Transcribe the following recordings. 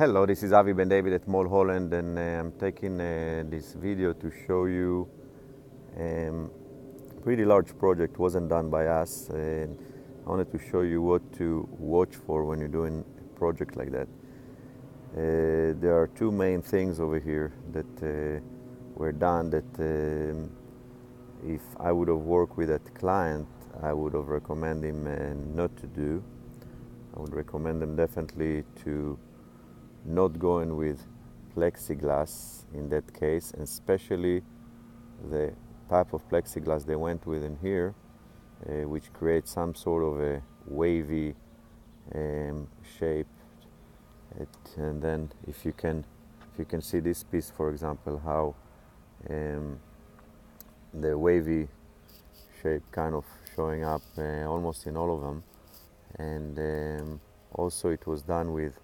Hello, this is Avi Ben David at Mulholland, and I'm taking this video to show you a pretty large project. Wasn't done by us, and I wanted to show you what to watch for when you're doing a project like that. There are two main things over here that were done that if I would have worked with that client, I would have recommended him not to do. I would recommend them definitely to not going with plexiglass in that case, and especially the type of plexiglass they went with in here, which creates some sort of a wavy shape. And then if you can see this piece, for example, how the wavy shape kind of showing up almost in all of them, and also it was done with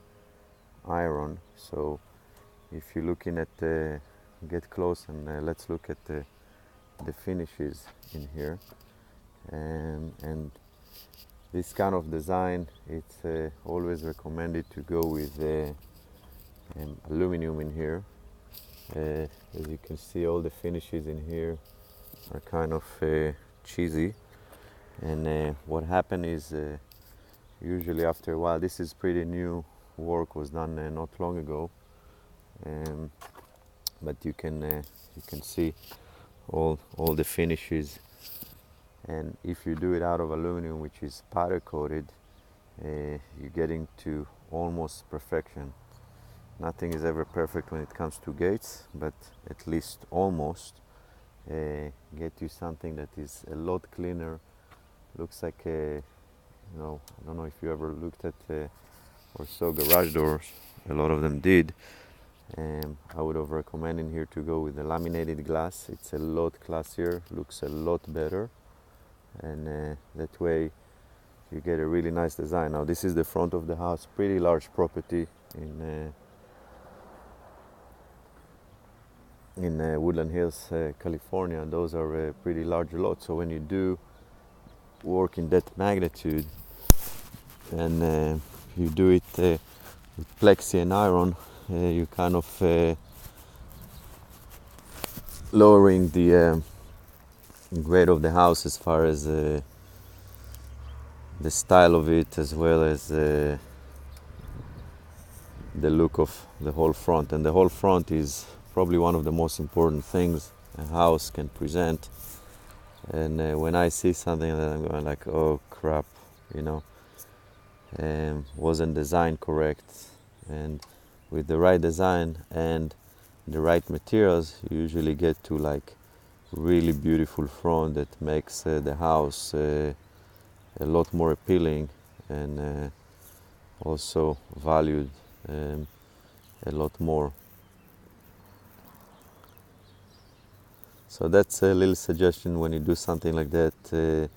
iron. So if you're looking at get close and let's look at the finishes in here, and this kind of design, it's always recommended to go with aluminum in here. As you can see, all the finishes in here are kind of cheesy, and what happened is usually after a while, this is pretty new work, was done not long ago, but you can see all the finishes, and if you do it out of aluminum, which is powder coated, you're getting to almost perfection. Nothing is ever perfect when it comes to gates, but at least almost get you something that is a lot cleaner. Looks like I don't know if you ever looked at or saw garage doors. A lot of them did. I would have recommended here to go with the laminated glass. It's a lot classier, looks a lot better, and that way you get a really nice design. Now this is the front of the house, pretty large property in Woodland Hills, California. Those are pretty large lots. So when you do work in that magnitude, and you do it with plexi and iron, you kind of lowering the grade of the house as far as the style of it, as well as the look of the whole front. And the whole front is probably one of the most important things a house can present. And when I see something that I'm going like, oh crap, wasn't designed correct. And with the right design and the right materials, you usually get to like really beautiful front that makes the house a lot more appealing, and also valued a lot more. So that's a little suggestion when you do something like that.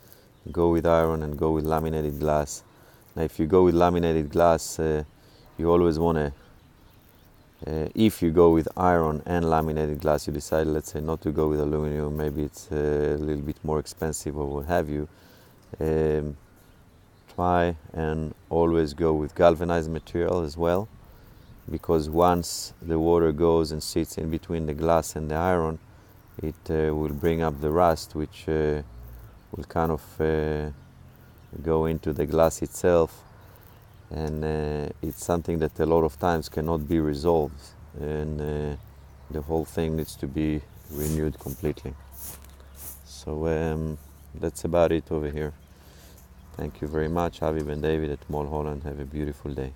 Go with iron and go with laminated glass. Now if you go with laminated glass, you always want to, if you go with iron and laminated glass, you decide, let's say, not to go with aluminum, maybe it's a little bit more expensive or what have you, try and always go with galvanized material as well, because once the water goes and sits in between the glass and the iron, it will bring up the rust, which will kind of go into the glass itself, and it's something that a lot of times cannot be resolved, and the whole thing needs to be renewed completely. So that's about it over here. Thank you very much. Avi Ben David at Mulholland. Have a beautiful day.